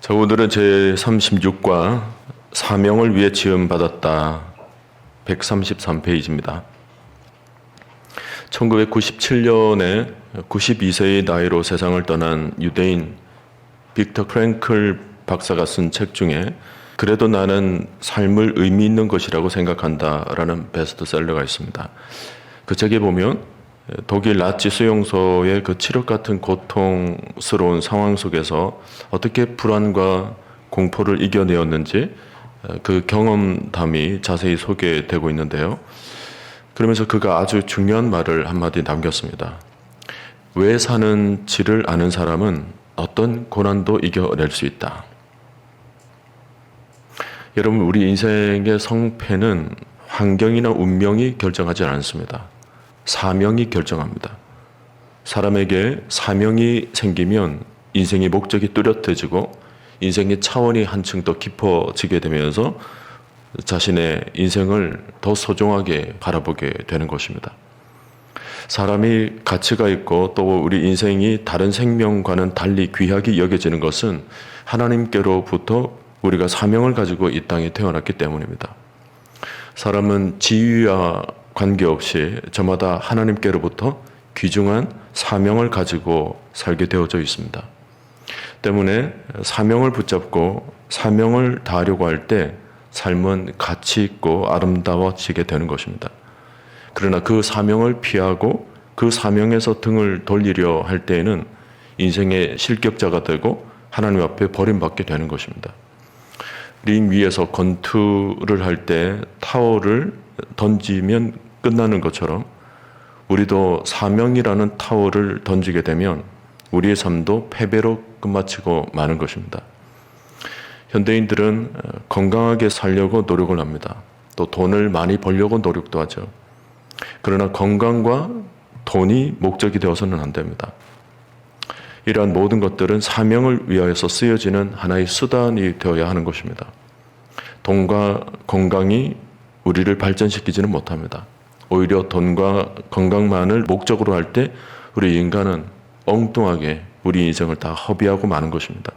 자, 오늘은 제36과 사명을 위해 지음받았다 133페이지입니다. 1997년에 92세의 나이로 세상을 떠난 유대인 빅터 프랭클 박사가 쓴 책 중에 그래도 나는 삶을 의미 있는 것이라고 생각한다라는 베스트셀러가 있습니다. 그 책에 보면 독일 나치 수용소의 그 칠흑 같은 고통스러운 상황 속에서 어떻게 불안과 공포를 이겨내었는지 그 경험담이 자세히 소개되고 있는데요. 그러면서 그가 아주 중요한 말을 한마디 남겼습니다. 왜 사는지를 아는 사람은 어떤 고난도 이겨낼 수 있다. 여러분, 우리 인생의 성패는 환경이나 운명이 결정하지 않습니다. 사명이 결정합니다. 사람에게 사명이 생기면 인생의 목적이 뚜렷해지고 인생의 차원이 한층 더 깊어지게 되면서 자신의 인생을 더 소중하게 바라보게 되는 것입니다. 사람이 가치가 있고 또 우리 인생이 다른 생명과는 달리 귀하게 여겨지는 것은 하나님께로부터 우리가 사명을 가지고 이 땅에 태어났기 때문입니다. 사람은 지위와 관계없이 저마다 하나님께로부터 귀중한 사명을 가지고 살게 되어져 있습니다. 때문에 사명을 붙잡고 사명을 다하려고 할 때 삶은 가치 있고 아름다워지게 되는 것입니다. 그러나 그 사명을 피하고 그 사명에서 등을 돌리려 할 때에는 인생의 실격자가 되고 하나님 앞에 버림받게 되는 것입니다. 링 위에서 권투를 할 때 타워를 던지면 끝나는 것처럼 우리도 사명이라는 타워를 던지게 되면 우리의 삶도 패배로 끝마치고 마는 것입니다. 현대인들은 건강하게 살려고 노력을 합니다. 또 돈을 많이 벌려고 노력도 하죠. 그러나 건강과 돈이 목적이 되어서는 안 됩니다. 이러한 모든 것들은 사명을 위하여서 쓰여지는 하나의 수단이 되어야 하는 것입니다. 돈과 건강이 우리를 발전시키지는 못합니다. 오히려 돈과 건강만을 목적으로 할 때 우리 인간은 엉뚱하게 우리 인생을 다 허비하고 마는 것입니다.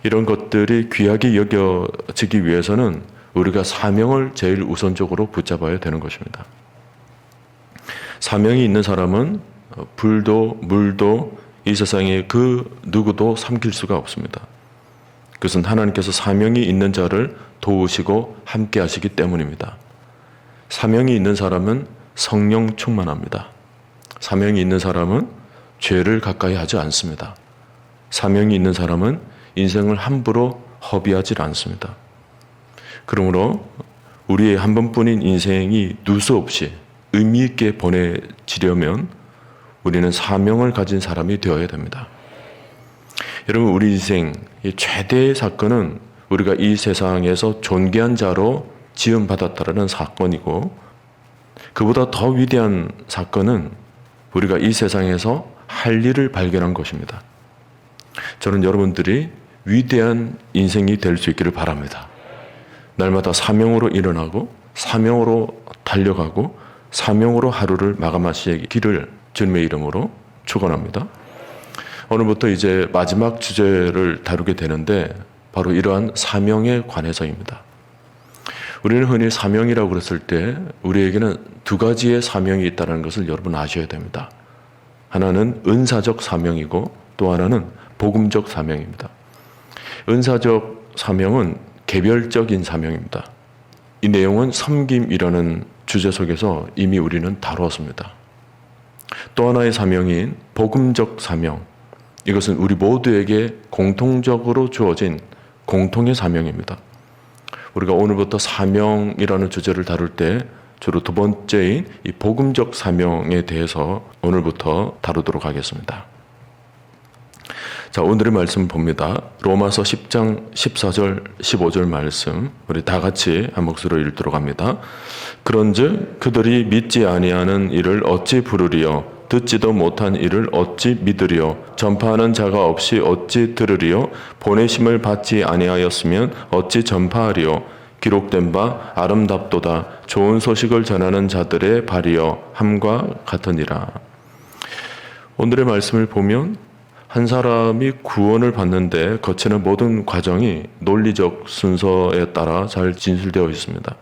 이런 것들이 귀하게 여겨지기 위해서는 우리가 사명을 제일 우선적으로 붙잡아야 되는 것입니다. 사명이 있는 사람은 불도 물도 이 세상에 그 누구도 삼킬 수가 없습니다. 그것은 하나님께서 사명이 있는 자를 도우시고 함께 하시기 때문입니다. 사명이 있는 사람은 성령 충만합니다. 사명이 있는 사람은 죄를 가까이 하지 않습니다. 사명이 있는 사람은 인생을 함부로 허비하지 않습니다. 그러므로 우리의 한 번뿐인 인생이 누수 없이 의미 있게 보내지려면 우리는 사명을 가진 사람이 되어야 됩니다. 여러분, 우리 인생의 최대의 사건은 우리가 이 세상에서 존귀한 자로 지음받았다라는 사건이고, 그보다 더 위대한 사건은 우리가 이 세상에서 할 일을 발견한 것입니다. 저는 여러분들이 위대한 인생이 될 수 있기를 바랍니다. 날마다 사명으로 일어나고 사명으로 달려가고 사명으로 하루를 마감하시기를 주님의 이름으로 축원합니다. 오늘부터 이제 마지막 주제를 다루게 되는데 바로 이러한 사명에 관해서입니다. 우리는 흔히 사명이라고 그랬을 때 우리에게는 두 가지의 사명이 있다는 것을 여러분 아셔야 됩니다. 하나는 은사적 사명이고 또 하나는 복음적 사명입니다. 은사적 사명은 개별적인 사명입니다. 이 내용은 섬김이라는 주제 속에서 이미 우리는 다루었습니다. 또 하나의 사명인 복음적 사명, 이것은 우리 모두에게 공통적으로 주어진 공통의 사명입니다. 우리가 오늘부터 사명이라는 주제를 다룰 때 주로 두 번째인 이 복음적 사명에 대해서 오늘부터 다루도록 하겠습니다. 자, 오늘의 말씀 봅니다. 로마서 10장 14절 15절 말씀 우리 다 같이 한 목소리로 읽도록 합니다. 그런즉 그들이 믿지 아니하는 이를 어찌 부르리요? 듣지도 못한 이를 어찌 믿으리요? 전파하는 자가 없이 어찌 들으리요? 보내심을 받지 아니하였으면 어찌 전파하리요? 기록된 바 아름답도다 좋은 소식을 전하는 자들의 발이여 함과 같으니라. 오늘의 말씀을 보면 한 사람이 구원을 받는데 거치는 모든 과정이 논리적 순서에 따라 잘 진술되어 있습니다.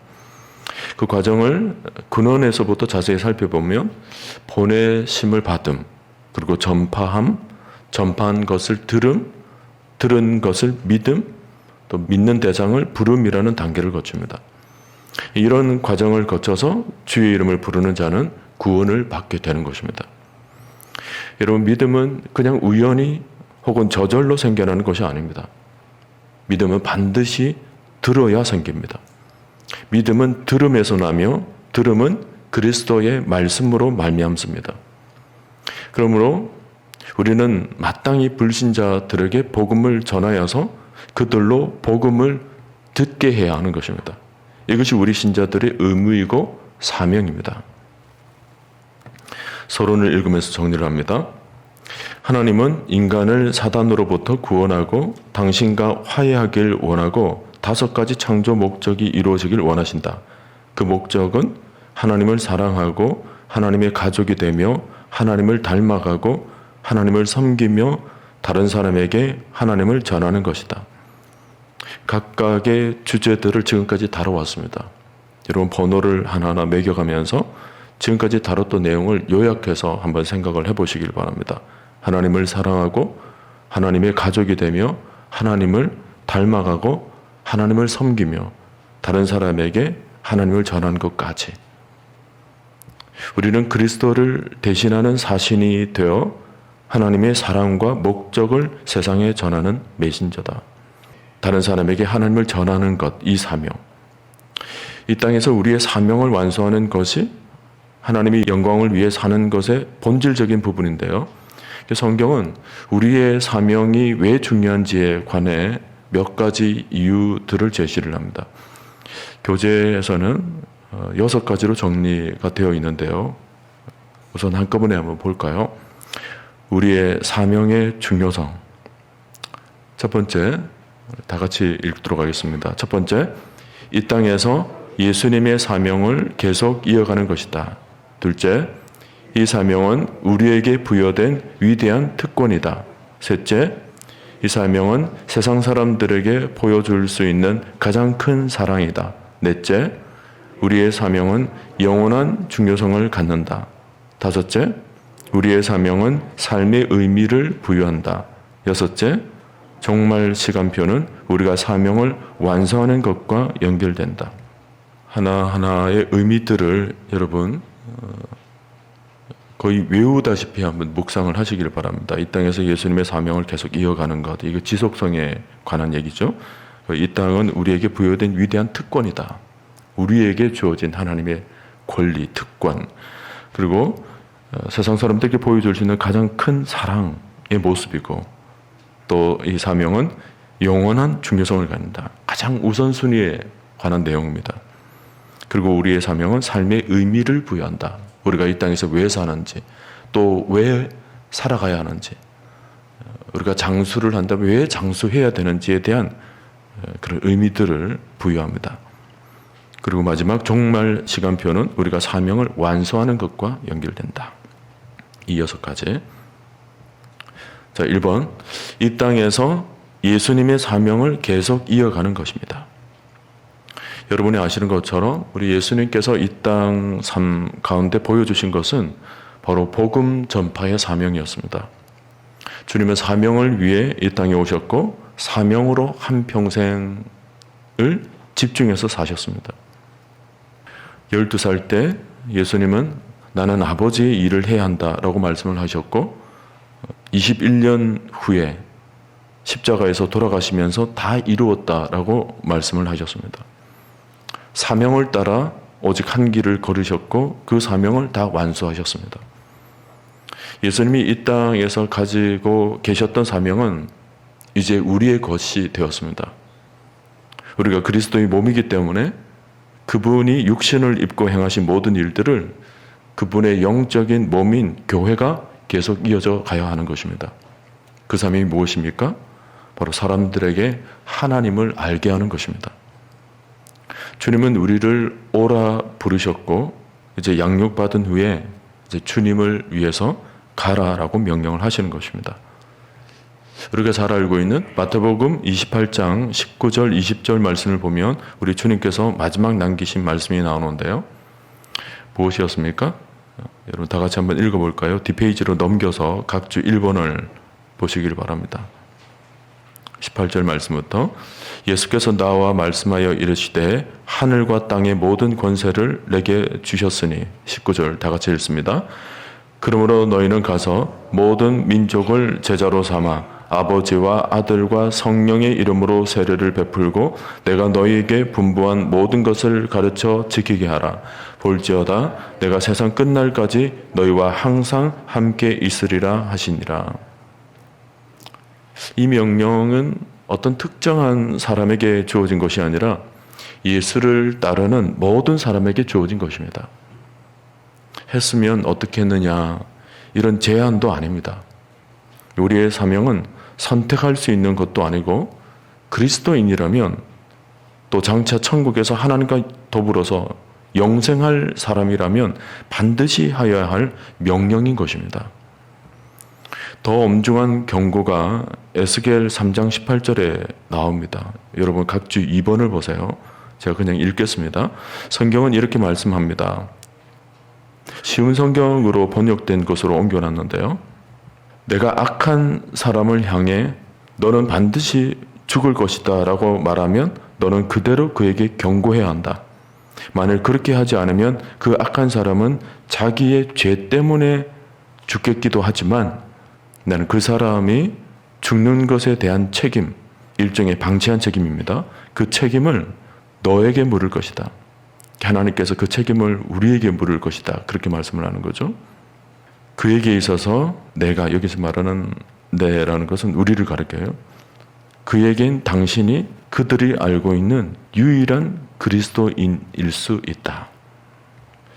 그 과정을 근원에서부터 자세히 살펴보면 보내심을 받음, 그리고 전파함, 전파한 것을 들음, 들은 것을 믿음, 또 믿는 대상을 부름이라는 단계를 거칩니다. 이런 과정을 거쳐서 주의 이름을 부르는 자는 구원을 받게 되는 것입니다. 여러분, 믿음은 그냥 우연히 혹은 저절로 생겨나는 것이 아닙니다. 믿음은 반드시 들어야 생깁니다. 믿음은 들음에서 나며 들음은 그리스도의 말씀으로 말미암습니다. 그러므로 우리는 마땅히 불신자들에게 복음을 전하여서 그들로 복음을 듣게 해야 하는 것입니다. 이것이 우리 신자들의 의무이고 사명입니다. 서론을 읽으면서 정리를 합니다. 하나님은 인간을 사단으로부터 구원하고 당신과 화해하길 원하고 5가지 창조 목적이 이루어지길 원하신다. 그 목적은 하나님을 사랑하고 하나님의 가족이 되며 하나님을 닮아가고 하나님을 섬기며 다른 사람에게 하나님을 전하는 것이다. 각각의 주제들을 지금까지 다뤄왔습니다. 여러분, 번호를 하나하나 매겨가면서 지금까지 다뤘던 내용을 요약해서 한번 생각을 해보시길 바랍니다. 하나님을 사랑하고 하나님의 가족이 되며 하나님을 닮아가고 하나님을 섬기며 다른 사람에게 하나님을 전하는 것까지. 우리는 그리스도를 대신하는 사신이 되어 하나님의 사랑과 목적을 세상에 전하는 메신저다. 다른 사람에게 하나님을 전하는 것, 이 사명. 이 땅에서 우리의 사명을 완수하는 것이 하나님의 영광을 위해 사는 것의 본질적인 부분인데요. 성경은 우리의 사명이 왜 중요한지에 관해 몇 가지 이유들을 제시를 합니다. 교재에서는 6가지로 정리가 되어 있는데요. 우선 한꺼번에 한번 볼까요? 우리의 사명의 중요성. 첫 번째, 다 같이 읽도록 하겠습니다. 첫 번째, 이 땅에서 예수님의 사명을 계속 이어가는 것이다. 둘째, 이 사명은 우리에게 부여된 위대한 특권이다. 셋째, 이 사명은 세상 사람들에게 보여줄 수 있는 가장 큰 사랑이다. 넷째, 우리의 사명은 영원한 중요성을 갖는다. 다섯째, 우리의 사명은 삶의 의미를 부여한다. 여섯째, 종말 시간표는 우리가 사명을 완성하는 것과 연결된다. 하나하나의 의미들을 여러분 거의 외우다시피 한번 묵상을 하시길 바랍니다. 이 땅에서 예수님의 사명을 계속 이어가는 것, 이거 지속성에 관한 얘기죠. 이 땅은 우리에게 부여된 위대한 특권이다. 우리에게 주어진 하나님의 권리, 특권, 그리고 세상 사람들에게 보여줄 수 있는 가장 큰 사랑의 모습이고, 또 이 사명은 영원한 중요성을 갖는다. 가장 우선순위에 관한 내용입니다. 그리고 우리의 사명은 삶의 의미를 부여한다. 우리가 이 땅에서 왜 사는지, 또 왜 살아가야 하는지, 우리가 장수를 한다면 왜 장수해야 되는지에 대한 그런 의미들을 부여합니다. 그리고 마지막 종말 시간표는 우리가 사명을 완수하는 것과 연결된다. 이 6가지. 자, 1번. 이 땅에서 예수님의 사명을 계속 이어가는 것입니다. 여러분이 아시는 것처럼 우리 예수님께서 이 땅 삶 가운데 보여주신 것은 바로 복음 전파의 사명이었습니다. 주님은 사명을 위해 이 땅에 오셨고 사명으로 한평생을 집중해서 사셨습니다. 12살 때 예수님은 나는 아버지의 일을 해야 한다라고 말씀을 하셨고 21년 후에 십자가에서 돌아가시면서 다 이루었다라고 말씀을 하셨습니다. 사명을 따라 오직 한 길을 걸으셨고 그 사명을 다 완수하셨습니다. 예수님이 이 땅에서 가지고 계셨던 사명은 이제 우리의 것이 되었습니다. 우리가 그리스도의 몸이기 때문에 그분이 육신을 입고 행하신 모든 일들을 그분의 영적인 몸인 교회가 계속 이어져 가야 하는 것입니다. 그 사명이 무엇입니까? 바로 사람들에게 하나님을 알게 하는 것입니다. 주님은 우리를 오라 부르셨고 이제 양육받은 후에 이제 주님을 위해서 가라라고 명령을 하시는 것입니다. 우리가 잘 알고 있는 마태복음 28장 19절 20절 말씀을 보면 우리 주님께서 마지막 남기신 말씀이 나오는데요. 무엇이었습니까? 여러분 다 같이 한번 읽어볼까요? 뒷페이지로 넘겨서 각 주 1번을 보시길 바랍니다. 18절 말씀부터 예수께서 나와 말씀하여 이르시되 하늘과 땅의 모든 권세를 내게 주셨으니 19절 다 같이 읽습니다. 그러므로 너희는 가서 모든 민족을 제자로 삼아 아버지와 아들과 성령의 이름으로 세례를 베풀고 내가 너희에게 분부한 모든 것을 가르쳐 지키게 하라. 볼지어다 내가 세상 끝날까지 너희와 항상 함께 있으리라 하시니라. 이 명령은 어떤 특정한 사람에게 주어진 것이 아니라 예수를 따르는 모든 사람에게 주어진 것입니다. 했으면 어떻게 했느냐 이런 제한도 아닙니다. 우리의 사명은 선택할 수 있는 것도 아니고 그리스도인이라면 또 장차 천국에서 하나님과 더불어서 영생할 사람이라면 반드시 하여야 할 명령인 것입니다. 더 엄중한 경고가 에스겔 3장 18절에 나옵니다. 여러분 각주 2번을 보세요. 제가 그냥 읽겠습니다. 성경은 이렇게 말씀합니다. 쉬운 성경으로 번역된 것으로 옮겨놨는데요. 내가 악한 사람을 향해 너는 반드시 죽을 것이다 라고 말하면 너는 그대로 그에게 경고해야 한다. 만일 그렇게 하지 않으면 그 악한 사람은 자기의 죄 때문에 죽겠기도 하지만 나는 그 사람이 죽는 것에 대한 책임, 일종의 방치한 책임입니다. 그 책임을 너에게 물을 것이다. 하나님께서 그 책임을 우리에게 물을 것이다. 그렇게 말씀을 하는 거죠. 그에게 있어서 내가 여기서 말하는 내라는 것은 우리를 가리켜요. 그에겐 당신이 그들이 알고 있는 유일한 그리스도인일 수 있다.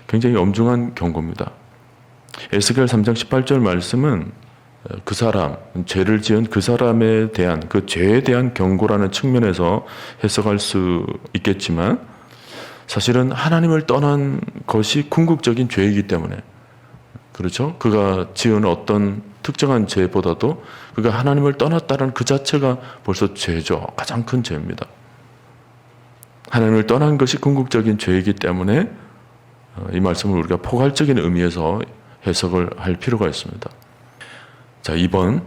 굉장히 엄중한 경고입니다. 에스겔 3장 18절 말씀은 그 사람, 죄를 지은 그 사람에 대한 그 죄에 대한 경고라는 측면에서 해석할 수 있겠지만 사실은 하나님을 떠난 것이 궁극적인 죄이기 때문에 그렇죠? 그가 지은 어떤 특정한 죄보다도 그가 하나님을 떠났다는 그 자체가 벌써 죄죠. 가장 큰 죄입니다. 하나님을 떠난 것이 궁극적인 죄이기 때문에 이 말씀을 우리가 포괄적인 의미에서 해석을 할 필요가 있습니다. 자, 2번.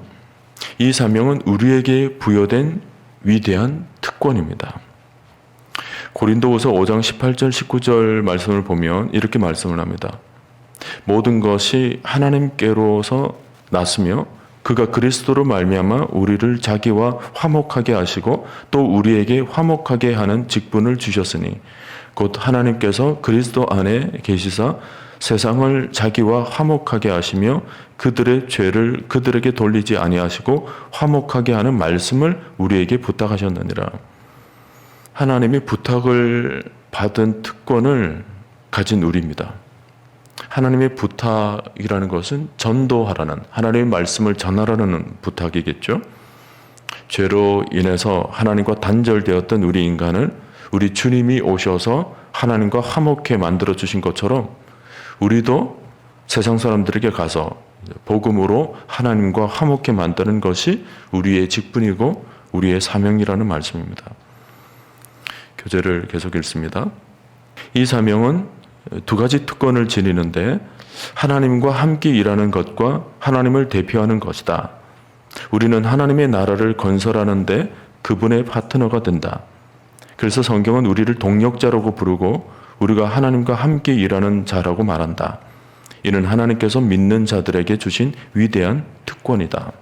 이 사명은 우리에게 부여된 위대한 특권입니다. 고린도후서 5장 18절 19절 말씀을 보면 이렇게 말씀을 합니다. 모든 것이 하나님께로서 났으며 그가 그리스도로 말미암아 우리를 자기와 화목하게 하시고 또 우리에게 화목하게 하는 직분을 주셨으니 곧 하나님께서 그리스도 안에 계시사 세상을 자기와 화목하게 하시며 그들의 죄를 그들에게 돌리지 아니하시고 화목하게 하는 말씀을 우리에게 부탁하셨느니라. 하나님이 부탁을 받은 특권을 가진 우리입니다. 하나님의 부탁이라는 것은 전도하라는, 하나님의 말씀을 전하라는 부탁이겠죠. 죄로 인해서 하나님과 단절되었던 우리 인간을 우리 주님이 오셔서 하나님과 화목해 만들어 주신 것처럼 우리도 세상 사람들에게 가서 복음으로 하나님과 화목해 만드는 것이 우리의 직분이고 우리의 사명이라는 말씀입니다. 교재를 계속 읽습니다. 이 사명은 두 가지 특권을 지니는데 하나님과 함께 일하는 것과 하나님을 대표하는 것이다. 우리는 하나님의 나라를 건설하는데 그분의 파트너가 된다. 그래서 성경은 우리를 동력자라고 부르고 우리가 하나님과 함께 일하는 자라고 말한다. 이는 하나님께서 믿는 자들에게 주신 위대한 특권이다.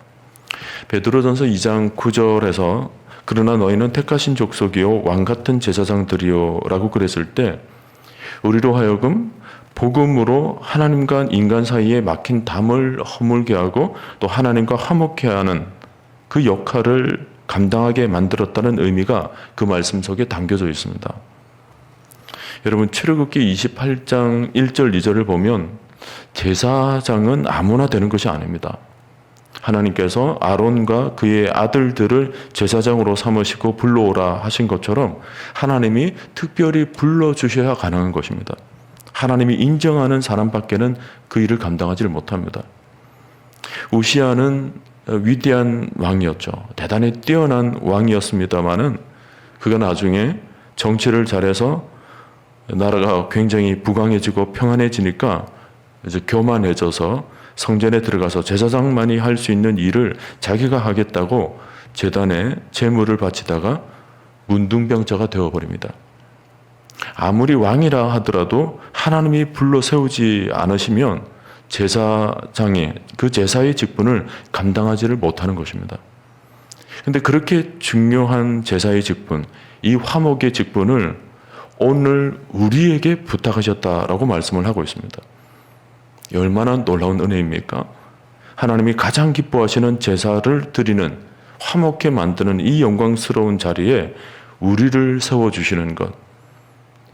베드로전서 2장 9절에서 그러나 너희는 택하신 족속이요 왕같은 제사장들이요 라고 그랬을 때 우리로 하여금 복음으로 하나님과 인간 사이에 막힌 담을 허물게 하고 또 하나님과 화목해 하는 그 역할을 감당하게 만들었다는 의미가 그 말씀 속에 담겨져 있습니다. 여러분 출애굽기 28장 1절 2절을 보면 제사장은 아무나 되는 것이 아닙니다. 하나님께서 아론과 그의 아들들을 제사장으로 삼으시고 불러오라 하신 것처럼 하나님이 특별히 불러주셔야 가능한 것입니다. 하나님이 인정하는 사람밖에는 그 일을 감당하지 못합니다. 우시아는 위대한 왕이었죠. 대단히 뛰어난 왕이었습니다마는 그가 나중에 정치를 잘해서 나라가 굉장히 부강해지고 평안해지니까 이제 교만해져서 성전에 들어가서 제사장만이 할 수 있는 일을 자기가 하겠다고 제단에 제물을 바치다가 문둥병자가 되어버립니다. 아무리 왕이라 하더라도 하나님이 불러 세우지 않으시면 제사장의 그 제사의 직분을 감당하지를 못하는 것입니다. 그런데 그렇게 중요한 제사의 직분, 이 화목의 직분을 오늘 우리에게 부탁하셨다라고 말씀을 하고 있습니다. 얼마나 놀라운 은혜입니까? 하나님이 가장 기뻐하시는 제사를 드리는, 화목해 만드는 이 영광스러운 자리에 우리를 세워주시는 것,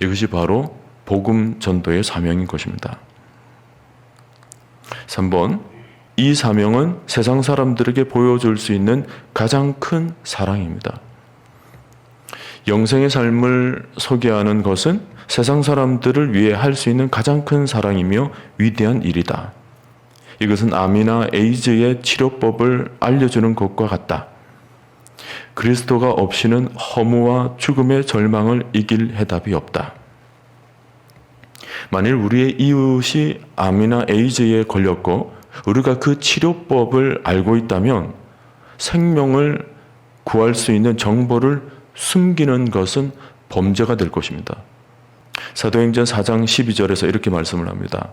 이것이 바로 복음 전도의 사명인 것입니다. 3번, 이 사명은 세상 사람들에게 보여줄 수 있는 가장 큰 사랑입니다. 영생의 삶을 소개하는 것은 세상 사람들을 위해 할 수 있는 가장 큰 사랑이며 위대한 일이다. 이것은 암이나 에이즈의 치료법을 알려주는 것과 같다. 그리스도가 없이는 허무와 죽음의 절망을 이길 해답이 없다. 만일 우리의 이웃이 암이나 에이즈에 걸렸고 우리가 그 치료법을 알고 있다면 생명을 구할 수 있는 정보를 숨기는 것은 범죄가 될 것입니다. 사도행전 4장 12절에서 이렇게 말씀을 합니다.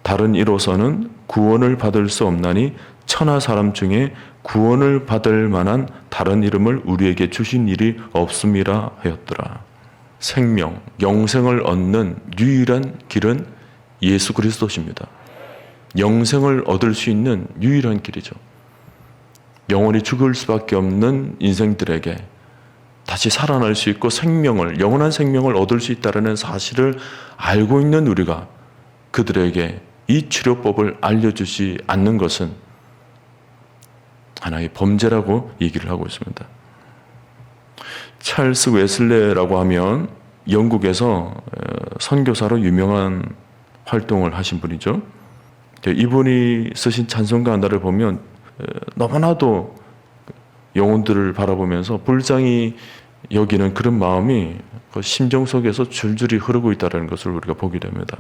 다른 이로서는 구원을 받을 수 없나니 천하 사람 중에 구원을 받을 만한 다른 이름을 우리에게 주신 일이 없음이라 하였더라. 생명, 영생을 얻는 유일한 길은 예수 그리스도십니다. 영생을 얻을 수 있는 유일한 길이죠. 영원히 죽을 수밖에 없는 인생들에게 다시 살아날 수 있고 생명을, 영원한 생명을 얻을 수 있다는 사실을 알고 있는 우리가 그들에게 이 치료법을 알려주지 않는 것은 하나의 범죄라고 얘기를 하고 있습니다. 찰스 웨슬레라고 하면 영국에서 선교사로 유명한 활동을 하신 분이죠. 이분이 쓰신 찬송가 하나를 보면 너무나도 영혼들을 바라보면서 불쌍히 여기는 그런 마음이 그 심정 속에서 줄줄이 흐르고 있다는 것을 우리가 보게 됩니다.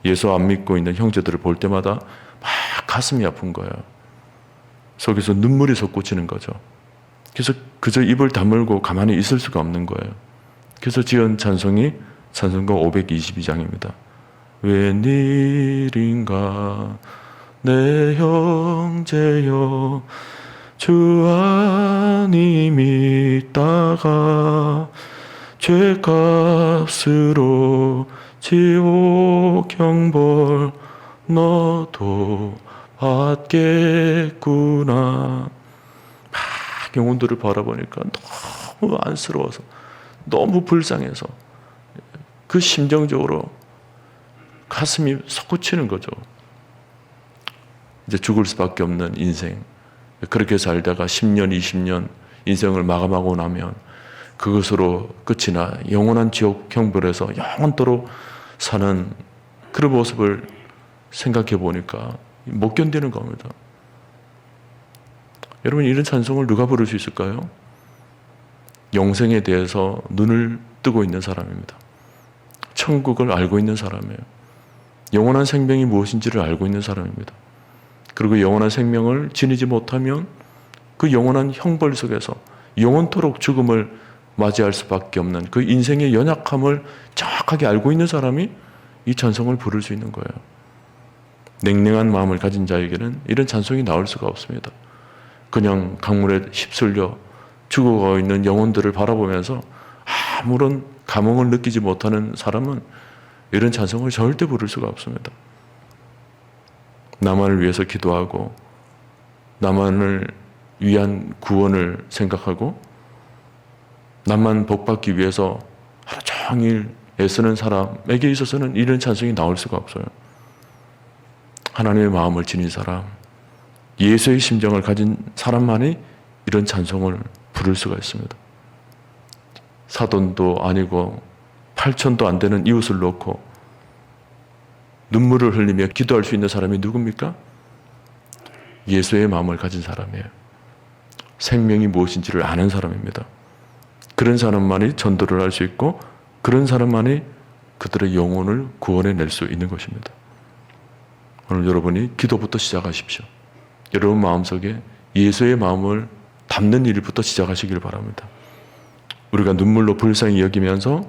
예수 안 믿고 있는 형제들을 볼 때마다 막 가슴이 아픈 거예요. 속에서 눈물이 솟구치는 거죠. 그래서 그저 입을 다물고 가만히 있을 수가 없는 거예요. 그래서 지은 찬송이 찬송가 522장입니다. 웬일인가 내 형제여 주 안이 믿다가 죄값으로 지옥 형벌 너도 받겠구나. 막 영혼들을 바라보니까 너무 안쓰러워서 너무 불쌍해서 그 심정적으로 가슴이 솟구치는 거죠. 이제 죽을 수밖에 없는 인생, 그렇게 살다가 10년, 20년 인생을 마감하고 나면 그것으로 끝이 나 영원한 지옥 형벌에서 영원토록 사는 그런 모습을 생각해 보니까 못 견디는 겁니다. 여러분, 이런 찬송을 누가 부를 수 있을까요? 영생에 대해서 눈을 뜨고 있는 사람입니다. 천국을 알고 있는 사람이에요. 영원한 생명이 무엇인지를 알고 있는 사람입니다. 그리고 영원한 생명을 지니지 못하면 그 영원한 형벌 속에서 영원토록 죽음을 맞이할 수밖에 없는 그 인생의 연약함을 정확하게 알고 있는 사람이 이 찬송을 부를 수 있는 거예요. 냉랭한 마음을 가진 자에게는 이런 찬송이 나올 수가 없습니다. 그냥 강물에 휩쓸려 죽어가고 있는 영혼들을 바라보면서 아무런 감흥을 느끼지 못하는 사람은 이런 찬송을 절대 부를 수가 없습니다. 나만을 위해서 기도하고 나만을 위한 구원을 생각하고 나만 복받기 위해서 하루 종일 애쓰는 사람에게 있어서는 이런 찬송이 나올 수가 없어요. 하나님의 마음을 지닌 사람, 예수의 심정을 가진 사람만이 이런 찬송을 부를 수가 있습니다. 사돈도 아니고 8천도 안 되는 이웃을 놓고 눈물을 흘리며 기도할 수 있는 사람이 누굽니까? 예수의 마음을 가진 사람이에요. 생명이 무엇인지를 아는 사람입니다. 그런 사람만이 전도를 할 수 있고 그런 사람만이 그들의 영혼을 구원해낼 수 있는 것입니다. 오늘 여러분이 기도부터 시작하십시오. 여러분 마음속에 예수의 마음을 담는 일부터 시작하시길 바랍니다. 우리가 눈물로 불쌍히 여기면서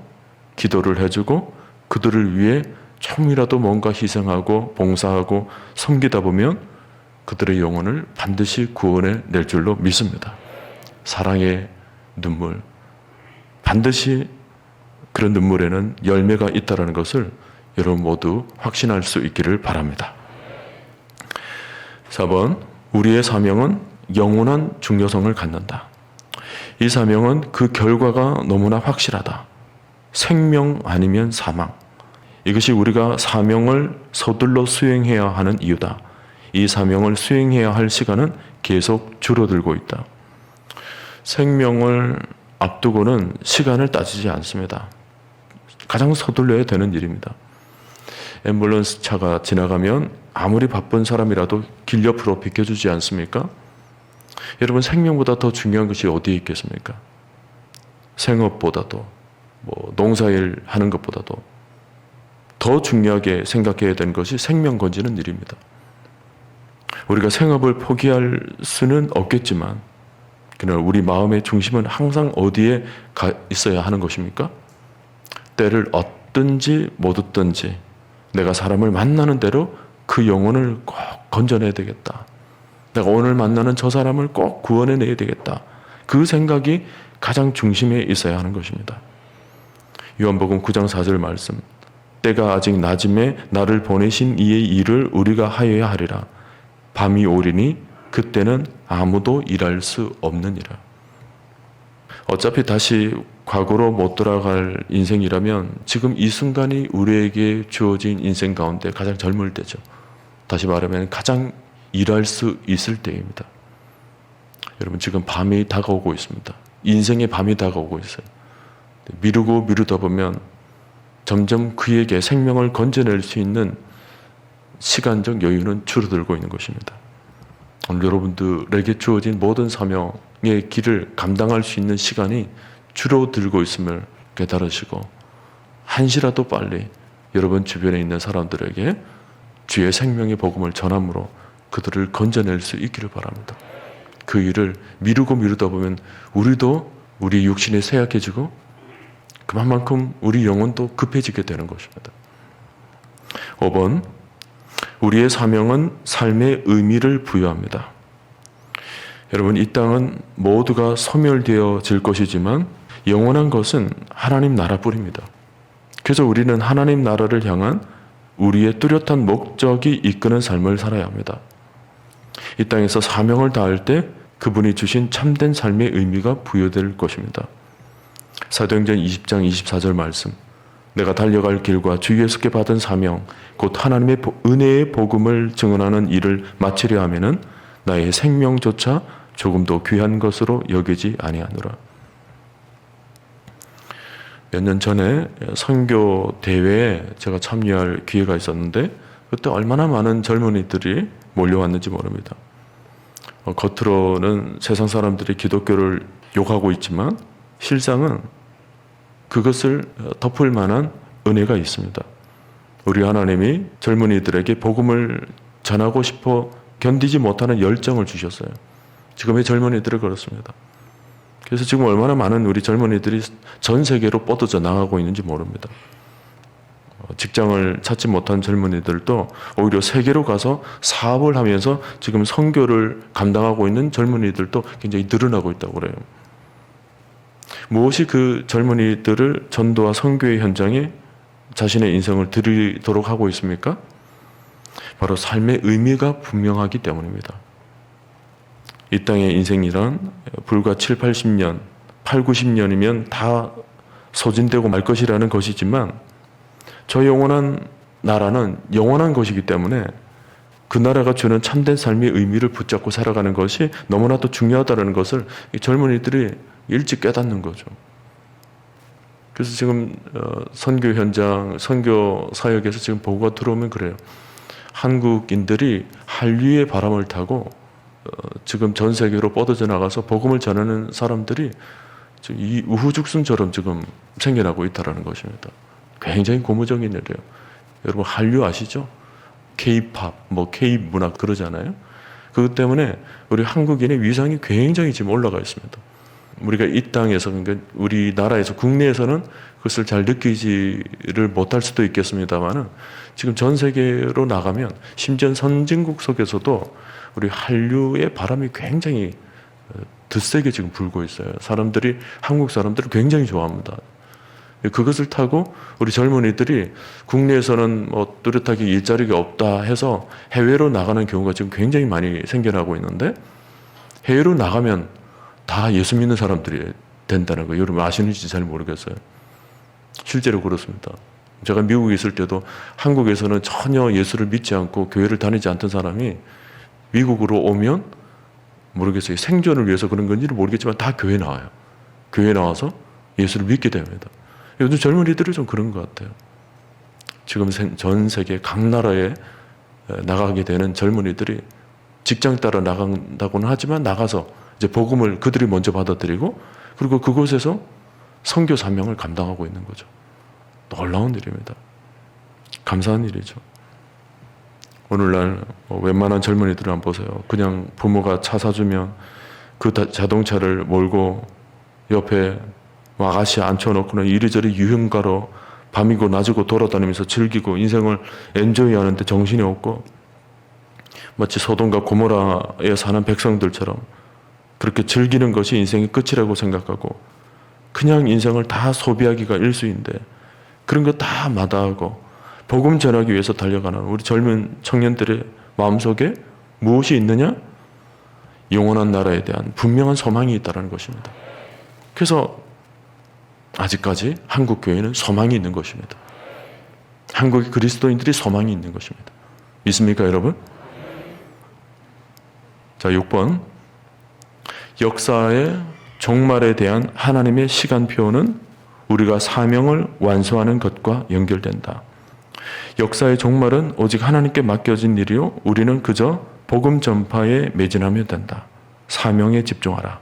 기도를 해주고 그들을 위해 조금이라도 뭔가 희생하고 봉사하고 섬기다 보면 그들의 영혼을 반드시 구원해낼 줄로 믿습니다. 사랑의 눈물, 반드시 그런 눈물에는 열매가 있다는 것을 여러분 모두 확신할 수 있기를 바랍니다. 4번, 우리의 사명은 영원한 중요성을 갖는다. 이 사명은 그 결과가 너무나 확실하다. 생명 아니면 사망. 이것이 우리가 사명을 서둘러 수행해야 하는 이유다. 이 사명을 수행해야 할 시간은 계속 줄어들고 있다. 생명을 앞두고는 시간을 따지지 않습니다. 가장 서둘러야 되는 일입니다. 앰뷸런스 차가 지나가면 아무리 바쁜 사람이라도 길 옆으로 비켜주지 않습니까? 여러분, 생명보다 더 중요한 것이 어디에 있겠습니까? 생업보다도, 농사일 하는 것보다도 더 중요하게 생각해야 되는 것이 생명 건지는 일입니다. 우리가 생업을 포기할 수는 없겠지만, 그러나 우리 마음의 중심은 항상 어디에 가 있어야 하는 것입니까? 때를 얻든지 못 얻든지 내가 사람을 만나는 대로 그 영혼을 꼭 건져내야 되겠다. 내가 오늘 만나는 저 사람을 꼭 구원해내야 되겠다. 그 생각이 가장 중심에 있어야 하는 것입니다. 요한복음 9장 4절 말씀, 때가 아직 낮음에 나를 보내신 이의 일을 우리가 하여야 하리라. 밤이 오리니 그때는 아무도 일할 수 없느니라. 어차피 다시 과거로 못 돌아갈 인생이라면 지금 이 순간이 우리에게 주어진 인생 가운데 가장 젊을 때죠. 다시 말하면 가장 일할 수 있을 때입니다. 여러분, 지금 밤이 다가오고 있습니다. 인생의 밤이 다가오고 있어요. 미루고 미루다 보면 점점 그에게 생명을 건져낼 수 있는 시간적 여유는 줄어들고 있는 것입니다. 오늘 여러분들에게 주어진 모든 사명의 길을 감당할 수 있는 시간이 줄어들고 있음을 깨달으시고 한시라도 빨리 여러분 주변에 있는 사람들에게 주의 생명의 복음을 전함으로 그들을 건져낼 수 있기를 바랍니다. 그 일을 미루고 미루다 보면 우리도 우리 육신이 쇠약해지고 그만큼 우리 영혼도 급해지게 되는 것입니다. 5번, 우리의 사명은 삶의 의미를 부여합니다. 여러분, 이 땅은 모두가 소멸되어질 것이지만 영원한 것은 하나님 나라뿐입니다. 그래서 우리는 하나님 나라를 향한 우리의 뚜렷한 목적이 이끄는 삶을 살아야 합니다. 이 땅에서 사명을 다할 때 그분이 주신 참된 삶의 의미가 부여될 것입니다. 사도행전 20장 24절 말씀, 내가 달려갈 길과 주 예수께 받은 사명 곧 하나님의 은혜의 복음을 증언하는 일을 마치려 하면은 나의 생명조차 조금도 귀한 것으로 여기지 아니하노라. 몇 년 전에 선교 대회에 제가 참여할 기회가 있었는데 그때 얼마나 많은 젊은이들이 몰려왔는지 모릅니다. 겉으로는 세상 사람들이 기독교를 욕하고 있지만 실상은 그것을 덮을 만한 은혜가 있습니다. 우리 하나님이 젊은이들에게 복음을 전하고 싶어 견디지 못하는 열정을 주셨어요. 지금의 젊은이들은 그렇습니다. 그래서 지금 얼마나 많은 우리 젊은이들이 전 세계로 뻗어져 나가고 있는지 모릅니다. 직장을 찾지 못한 젊은이들도 오히려 세계로 가서 사업을 하면서 지금 선교를 감당하고 있는 젊은이들도 굉장히 늘어나고 있다고 그래요. 무엇이 그 젊은이들을 전도와 선교의 현장에 자신의 인생을 드리도록 하고 있습니까? 바로 삶의 의미가 분명하기 때문입니다. 이 땅의 인생이란 불과 7, 80년, 8, 90년이면 다 소진되고 말 것이라는 것이지만 저 영원한 나라는 영원한 것이기 때문에 그 나라가 주는 참된 삶의 의미를 붙잡고 살아가는 것이 너무나도 중요하다는 것을 이 젊은이들이 일찍 깨닫는 거죠. 그래서 지금 선교 현장, 선교 사역에서 지금 보고가 들어오면 그래요. 한국인들이 한류의 바람을 타고 지금 전 세계로 뻗어져 나가서 복음을 전하는 사람들이 지금 이 우후죽순처럼 지금 생겨나고 있다는 것입니다. 굉장히 고무적인 일이에요. 여러분 한류 아시죠? K-팝, 뭐 K-문학 그러잖아요. 그것 때문에 우리 한국인의 위상이 굉장히 지금 올라가 있습니다. 우리가 이 땅에서, 그러니까 우리나라에서, 국내에서는 그것을 잘 느끼지를 못할 수도 있겠습니다만은 지금 전 세계로 나가면 심지어 선진국 속에서도 우리 한류의 바람이 굉장히 드세게 지금 불고 있어요. 사람들이, 한국 사람들을 굉장히 좋아합니다. 그것을 타고 우리 젊은이들이 국내에서는 뭐 뚜렷하게 일자리가 없다 해서 해외로 나가는 경우가 지금 굉장히 많이 생겨나고 있는데, 해외로 나가면 다 예수 믿는 사람들이 된다는 거 여러분 아시는지 잘 모르겠어요. 실제로 그렇습니다. 제가 미국에 있을 때도 한국에서는 전혀 예수를 믿지 않고 교회를 다니지 않던 사람이 미국으로 오면 모르겠어요. 생존을 위해서 그런 건지는 모르겠지만 다 교회 나와요. 교회 나와서 예수를 믿게 됩니다. 요즘 젊은이들이 좀 그런 것 같아요. 지금 전 세계 각 나라에 나가게 되는 젊은이들이 직장 따라 나간다고는 하지만 나가서 이제 복음을 그들이 먼저 받아들이고 그리고 그곳에서 선교 사명을 감당하고 있는 거죠. 놀라운 일입니다. 감사한 일이죠. 오늘날 웬만한 젊은이들을 한번 보세요. 그냥 부모가 차 사주면 그 자동차를 몰고 옆에 아가씨 앉혀놓고는 이리저리 유흥가로 밤이고 낮이고 돌아다니면서 즐기고 인생을 엔조이하는데 정신이 없고 마치 소돔과 고모라에 사는 백성들처럼 그렇게 즐기는 것이 인생의 끝이라고 생각하고 그냥 인생을 다 소비하기가 일수인데 그런 거 다 마다하고 복음 전하기 위해서 달려가는 우리 젊은 청년들의 마음속에 무엇이 있느냐? 영원한 나라에 대한 분명한 소망이 있다는 것입니다. 그래서 아직까지 한국 교회는 소망이 있는 것입니다. 한국의 그리스도인들이 소망이 있는 것입니다. 믿습니까, 여러분? 자, 6번. 역사의 종말에 대한 하나님의 시간표는 우리가 사명을 완수하는 것과 연결된다. 역사의 종말은 오직 하나님께 맡겨진 일이요 우리는 그저 복음 전파에 매진하면 된다. 사명에 집중하라.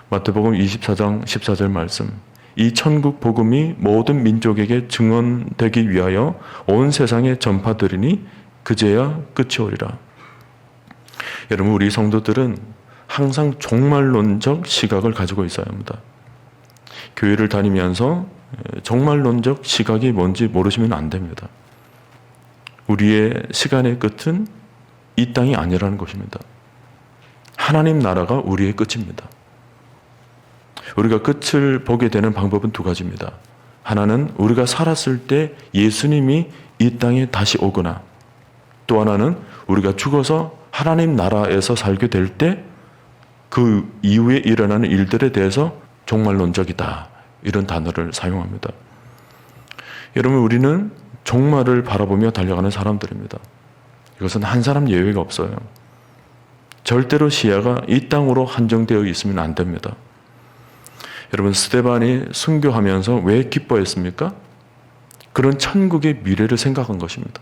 마태복음 24장 14절 말씀. 이 천국 복음이 모든 민족에게 증언되기 위하여 온 세상에 전파되리니 그제야 끝이 오리라. 여러분 우리 성도들은 항상 종말론적 시각을 가지고 있어야 합니다. 교회를 다니면서 종말론적 시각이 뭔지 모르시면 안 됩니다. 우리의 시간의 끝은 이 땅이 아니라는 것입니다. 하나님 나라가 우리의 끝입니다. 우리가 끝을 보게 되는 방법은 두 가지입니다. 하나는 우리가 살았을 때 예수님이 이 땅에 다시 오거나 또 하나는 우리가 죽어서 하나님 나라에서 살게 될 때 그 이후에 일어나는 일들에 대해서 종말론적이다. 이런 단어를 사용합니다. 여러분 우리는 종말을 바라보며 달려가는 사람들입니다. 이것은 한 사람 예외가 없어요. 절대로 시야가 이 땅으로 한정되어 있으면 안 됩니다. 여러분 스데반이 순교하면서 왜 기뻐했습니까? 그런 천국의 미래를 생각한 것입니다.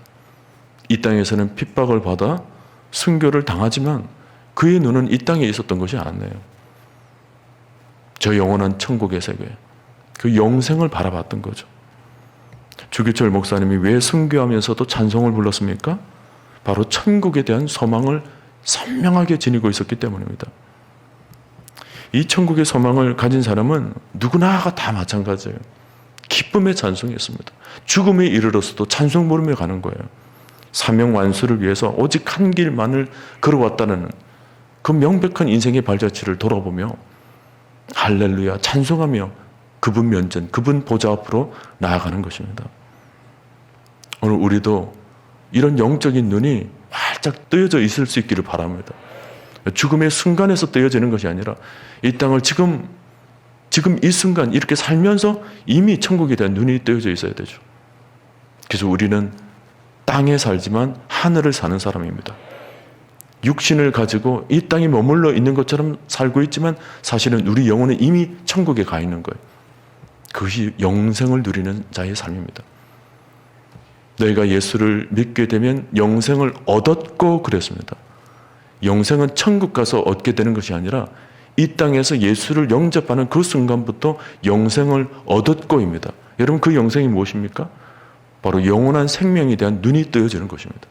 이 땅에서는 핍박을 받아 순교를 당하지만 그의 눈은 이 땅에 있었던 것이 아니에요. 저 영원한 천국의 세계, 그 영생을 바라봤던 거죠. 주기철 목사님이 왜 순교하면서도 찬송을 불렀습니까? 바로 천국에 대한 소망을 선명하게 지니고 있었기 때문입니다. 이 천국의 소망을 가진 사람은 누구나가 다 마찬가지예요. 기쁨의 찬송이었습니다. 죽음에 이르러서도 찬송 부르며 가는 거예요. 사명 완수를 위해서 오직 한 길만을 걸어왔다는 그 명백한 인생의 발자취를 돌아보며 할렐루야 찬송하며 그분 면전, 그분 보좌 앞으로 나아가는 것입니다. 오늘 우리도 이런 영적인 눈이 활짝 뜨여져 있을 수 있기를 바랍니다. 죽음의 순간에서 뜨여지는 것이 아니라 이 땅을 지금 이 순간 이렇게 살면서 이미 천국에 대한 눈이 뜨여져 있어야 되죠. 그래서 우리는 땅에 살지만 하늘을 사는 사람입니다. 육신을 가지고 이 땅에 머물러 있는 것처럼 살고 있지만 사실은 우리 영혼은 이미 천국에 가 있는 거예요. 그것이 영생을 누리는 자의 삶입니다. 너희가 예수를 믿게 되면 영생을 얻었고 그랬습니다. 영생은 천국 가서 얻게 되는 것이 아니라 이 땅에서 예수를 영접하는 그 순간부터 영생을 얻었고입니다. 여러분, 그 영생이 무엇입니까? 바로 영원한 생명에 대한 눈이 뜨여지는 것입니다.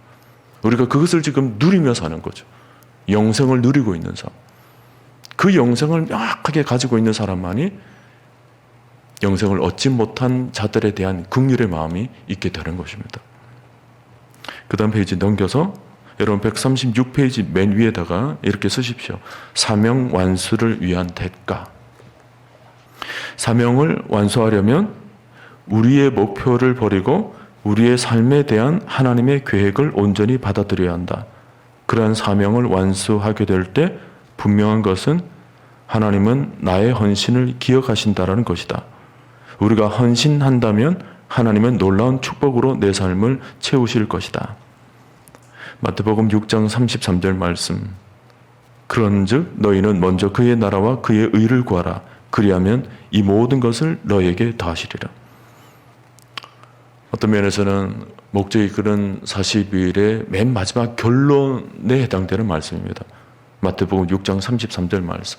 우리가 그것을 지금 누리며 사는 거죠. 영생을 누리고 있는 삶. 그 영생을 명확하게 가지고 있는 사람만이 영생을 얻지 못한 자들에 대한 긍휼의 마음이 있게 되는 것입니다. 그 다음 페이지 넘겨서 여러분 136페이지 맨 위에다가 이렇게 쓰십시오. 사명 완수를 위한 대가. 사명을 완수하려면 우리의 목표를 버리고 우리의 삶에 대한 하나님의 계획을 온전히 받아들여야 한다. 그러한 사명을 완수하게 될 때 분명한 것은 하나님은 나의 헌신을 기억하신다라는 것이다. 우리가 헌신한다면 하나님은 놀라운 축복으로 내 삶을 채우실 것이다. 마태복음 6장 33절 말씀. 그런즉 너희는 먼저 그의 나라와 그의 의를 구하라. 그리하면 이 모든 것을 너희에게 더하시리라. 어떤 면에서는 목적이 그런 40일의 맨 마지막 결론에 해당되는 말씀입니다. 마태복음 6장 33절 말씀.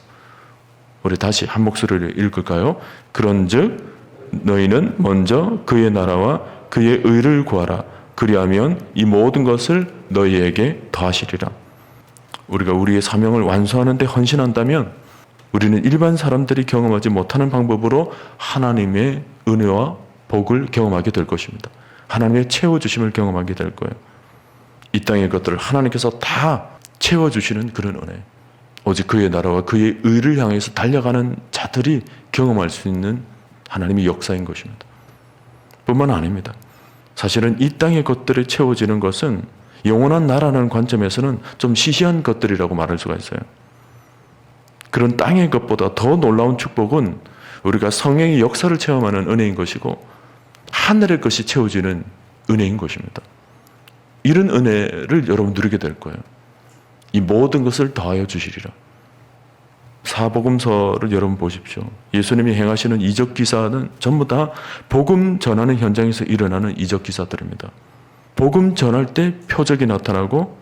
우리 다시 한 목소리로 읽을까요? 그런즉 너희는 먼저 그의 나라와 그의 의를 구하라. 그리하면 이 모든 것을 너희에게 더하시리라. 우리가 우리의 사명을 완수하는 데 헌신한다면 우리는 일반 사람들이 경험하지 못하는 방법으로 하나님의 은혜와 복을 경험하게 될 것입니다. 하나님의 채워주심을 경험하게 될 거예요. 이 땅의 것들을 하나님께서 다 채워주시는 그런 은혜. 오직 그의 나라와 그의 의를 향해서 달려가는 자들이 경험할 수 있는 하나님의 역사인 것입니다. 뿐만 아닙니다. 사실은 이 땅의 것들이 채워지는 것은 영원한 나라는 관점에서는 좀 시시한 것들이라고 말할 수가 있어요. 그런 땅의 것보다 더 놀라운 축복은 우리가 성령의 역사를 체험하는 은혜인 것이고 하늘의 것이 채워지는 은혜인 것입니다. 이런 은혜를 여러분 누리게 될 거예요. 이 모든 것을 더하여 주시리라. 사복음서를 여러분 보십시오. 예수님이 행하시는 이적 기사는 전부 다 복음 전하는 현장에서 일어나는 이적 기사들입니다. 복음 전할 때 표적이 나타나고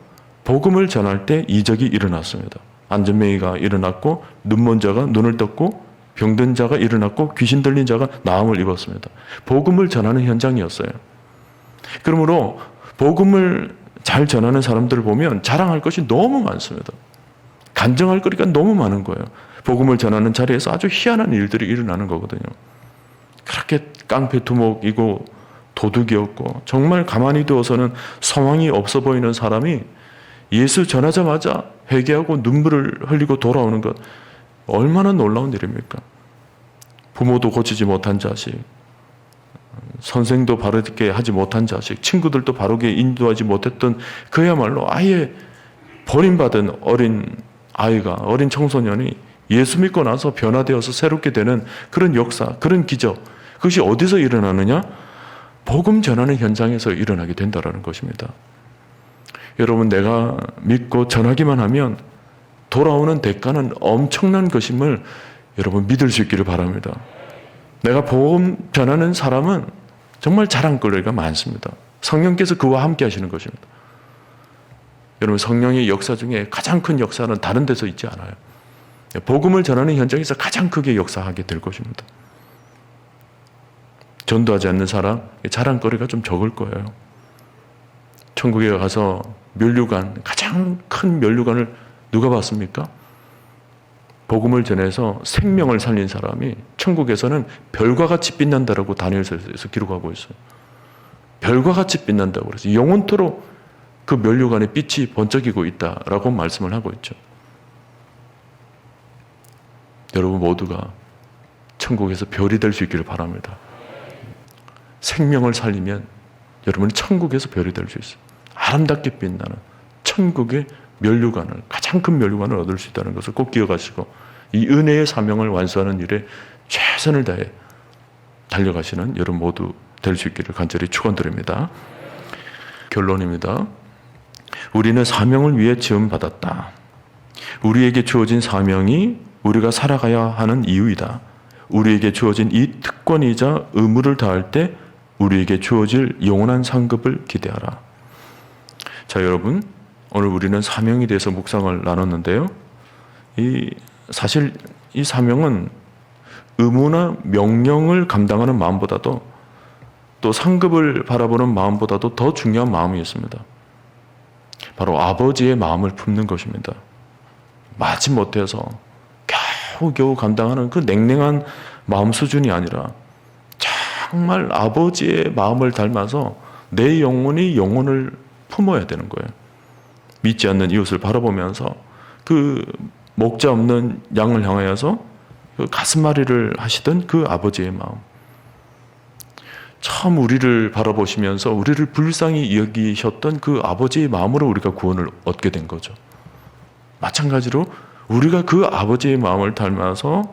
복음을 전할 때 이적이 일어났습니다. 안전뱅이가 일어났고 눈먼 자가 눈을 떴고 병든 자가 일어났고 귀신 들린 자가 나음을 입었습니다. 복음을 전하는 현장이었어요. 그러므로 복음을 잘 전하는 사람들을 보면 자랑할 것이 너무 많습니다. 간증할 거리가 너무 많은 거예요. 복음을 전하는 자리에서 아주 희한한 일들이 일어나는 거거든요. 그렇게 깡패두목이고 도둑이었고 정말 가만히 두어서는 소망이 없어 보이는 사람이 예수 전하자마자 회개하고 눈물을 흘리고 돌아오는 것, 얼마나 놀라운 일입니까? 부모도 고치지 못한 자식, 선생도 바르게 하지 못한 자식, 친구들도 바르게 인도하지 못했던 그야말로 아예 버림받은 어린 아이가, 어린 청소년이 예수 믿고 나서 변화되어서 새롭게 되는 그런 역사, 그런 기적, 그것이 어디서 일어나느냐? 복음 전하는 현장에서 일어나게 된다는 것입니다. 여러분, 내가 믿고 전하기만 하면 돌아오는 대가는 엄청난 것임을 여러분 믿을 수 있기를 바랍니다. 내가 복음 전하는 사람은 정말 자랑거리가 많습니다. 성령께서 그와 함께 하시는 것입니다. 여러분, 성령의 역사 중에 가장 큰 역사는 다른 데서 있지 않아요. 복음을 전하는 현장에서 가장 크게 역사하게 될 것입니다. 전도하지 않는 사람, 자랑거리가 좀 적을 거예요. 천국에 가서 면류관, 가장 큰 면류관을 누가 봤습니까? 복음을 전해서 생명을 살린 사람이 천국에서는 별과 같이 빛난다라고 다니엘서에서 기록하고 있어요. 별과 같이 빛난다고 그래서 영원토록 그 면류관의 빛이 번쩍이고 있다라고 말씀을 하고 있죠. 여러분 모두가 천국에서 별이 될 수 있기를 바랍니다. 생명을 살리면 여러분은 천국에서 별이 될 수 있어요. 아름답게 빛나는 천국의 면류관을, 가장 큰 면류관을 얻을 수 있다는 것을 꼭 기억하시고 이 은혜의 사명을 완수하는 일에 최선을 다해 달려가시는 여러분 모두 될 수 있기를 간절히 축원드립니다. 결론입니다. 우리는 사명을 위해 지음받았다. 우리에게 주어진 사명이 우리가 살아가야 하는 이유이다. 우리에게 주어진 이 특권이자 의무를 다할 때 우리에게 주어질 영원한 상급을 기대하라. 자, 여러분, 오늘 우리는 사명에 대해서 묵상을 나눴는데요. 사실 이 사명은 의무나 명령을 감당하는 마음보다도 또 상급을 바라보는 마음보다도 더 중요한 마음이었습니다. 바로 아버지의 마음을 품는 것입니다. 마지못해서 겨우겨우 감당하는 그 냉랭한 마음 수준이 아니라 정말 아버지의 마음을 닮아서 내 영혼이 영혼을 품어야 되는 거예요. 믿지 않는 이웃을 바라보면서 그 목자 없는 양을 향하여서 그 가슴앓이를 하시던 그 아버지의 마음. 처음 우리를 바라보시면서 우리를 불쌍히 여기셨던 그 아버지의 마음으로 우리가 구원을 얻게 된 거죠. 마찬가지로 우리가 그 아버지의 마음을 닮아서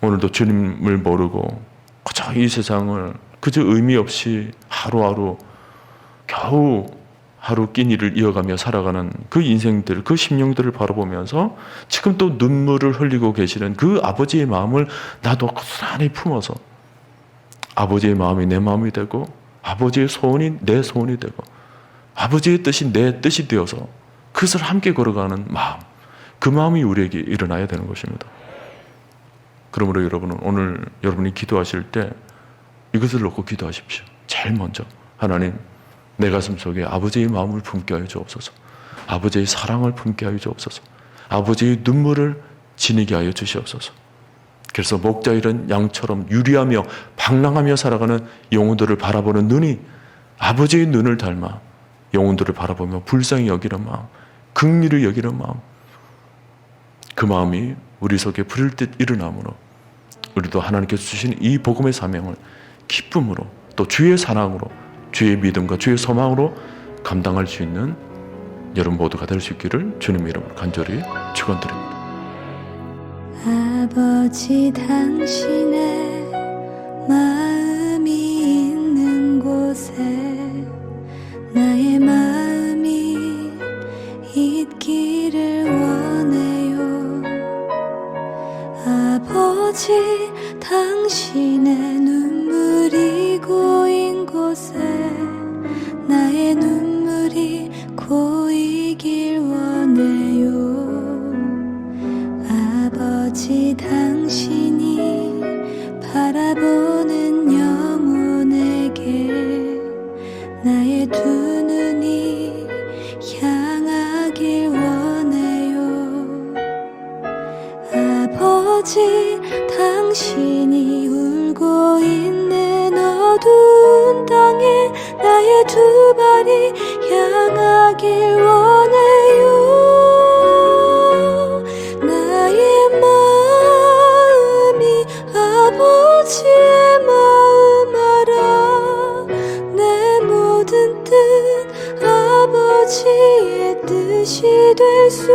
오늘도 주님을 모르고 그저 이 세상을 그저 의미 없이 하루하루 겨우 하루 끼니를 이어가며 살아가는 그 인생들, 그 심령들을 바라보면서 지금 또 눈물을 흘리고 계시는 그 아버지의 마음을 나도 고스란히 품어서 아버지의 마음이 내 마음이 되고 아버지의 소원이 내 소원이 되고 아버지의 뜻이 내 뜻이 되어서 그것을 함께 걸어가는 마음, 그 마음이 우리에게 일어나야 되는 것입니다. 그러므로 여러분은 오늘 여러분이 기도하실 때 이것을 놓고 기도하십시오. 제일 먼저 하나님, 내 가슴 속에 아버지의 마음을 품게 하여 주옵소서. 아버지의 사랑을 품게 하여 주옵소서. 아버지의 눈물을 지니게 하여 주시옵소서. 그래서 목자 잃은 양처럼 유리하며 방랑하며 살아가는 영혼들을 바라보는 눈이 아버지의 눈을 닮아 영혼들을 바라보며 불쌍히 여기는 마음, 긍휼히 여기는 마음, 그 마음이 우리 속에 불일 듯 일어나므로 우리도 하나님께서 주신 이 복음의 사명을 기쁨으로 또 주의 사랑으로 주의 믿음과 주의 소망으로 감당할 수 있는 여러분 모두가 될 수 있기를 주님의 이름으로 간절히 축원드립니다. 아버지, 당신의 마음이 있는 곳에 나의 마음이 있기를 원해요. 아버지, 당신의 눈물이 고인 곳에 나의 눈물이 고이길 원해요. 아버지, 당신이 바라보는 영혼에게 나의 두 눈이 향하길 원해요. 아버지, 당신이 울고 있는 어두운 땅에 나의 두 발이 향하길 원해요. 나의 마음이 아버지의 마음 알아. 내 모든 뜻 아버지의 뜻이 될 수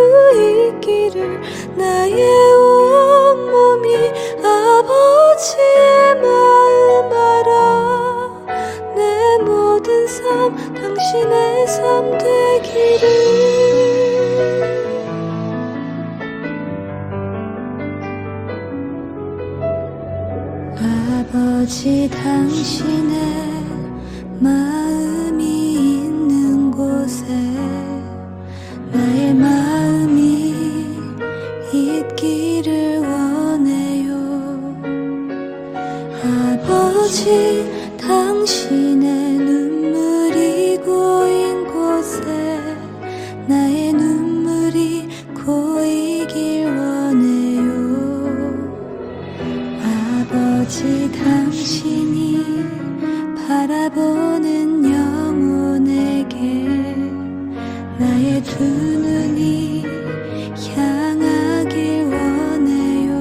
있기를 나의 온몸이 아버지의 마음 알아. 내 모든 삶 당신의 삶 되기를. 아버지, 당신의 마음이 있는 곳에 나의 마음이 있기를 원해요. 아버지, 당신의 눈물이 고인 곳에 나의 눈물이 고이길 원해요. 아버지, 당신이 바라보는 영혼에게 나의 두 눈이 향하길 원해요.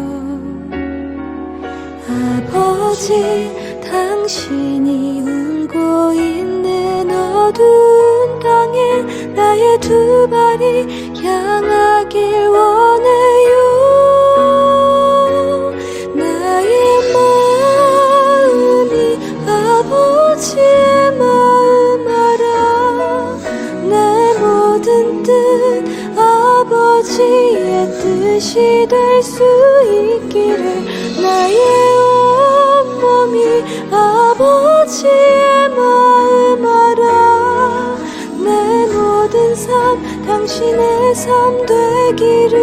아버지, 당신이 울고 있는 어두운 땅에 나의 두 발이 향하길 원해요. 나의 마음이 아버지의 마음 알아. 내 모든 뜻 아버지의 뜻이 될 수 있기를 나의 온몸이 아버지의 마음 알아. 내 모든 삶 당신 당신의 삶 되기를.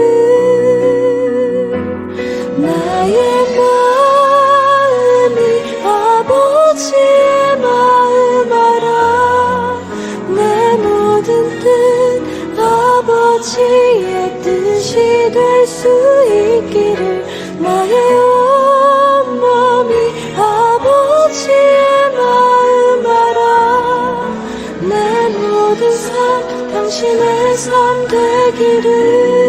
나의 마음이 아버지의 마음 알아. 내 모든 뜻 아버지의 뜻이 될 수 있기를. 나의 온 몸이 아버지의 마음 알아. 내 모든 삶 당신의 삶 되기를.